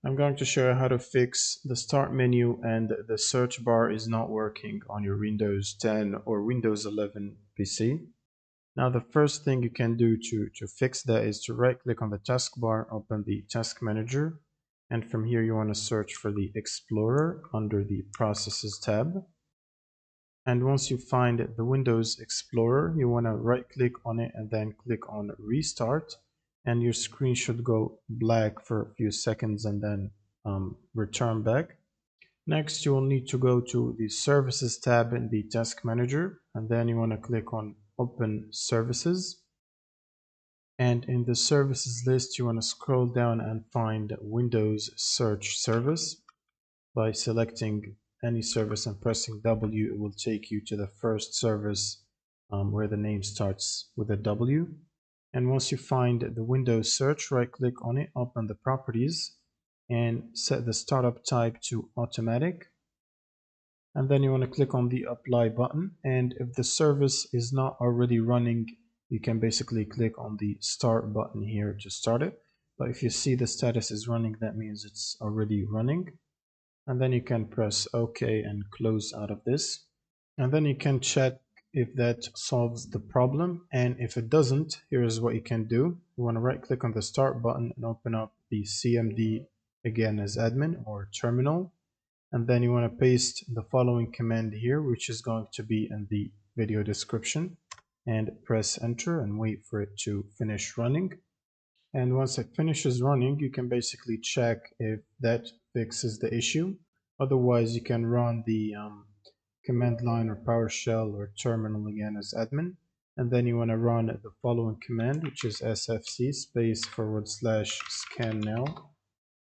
I'm going to show you how to fix the start menu and the search bar is not working on your Windows 10 or Windows 11 PC. Now the first thing you can do to fix that is to right click on the taskbar, open the task manager, and from here you want to search for the Explorer under the Processes tab. And once you find the Windows Explorer, you want to right click on it and then click on Restart, and your screen should go black for a few seconds and then return back. Next, you will need to go to the Services tab in the Task Manager, and then you want to click on Open Services. And in the services list, you want to scroll down and find Windows Search Service. By selecting any service and pressing W, it will take you to the first service where the name starts with a W. And once you find the Windows search, right click on it, open the properties, and set the startup type to automatic. And then you want to click on the apply button. And if the service is not already running, you can basically click on the start button here to start it. But if you see the status is running, that means it's already running. And then you can press OK and close out of this. And then you can check if that solves the problem. And if it doesn't, here's what you can do. You want to right click on the start button and open up the CMD again as admin or terminal. And then you want to paste the following command here, which is going to be in the video description, and press enter and wait for it to finish running. And once it finishes running, you can basically check if that fixes the issue. Otherwise, you can run the command line or PowerShell or terminal again as admin. And then you want to run the following command, which is sfc /scan now,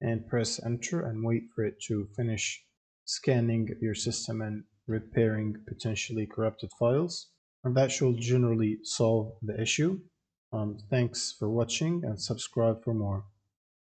and press enter and wait for it to finish scanning your system and repairing potentially corrupted files. And that should generally solve the issue. Thanks for watching and subscribe for more.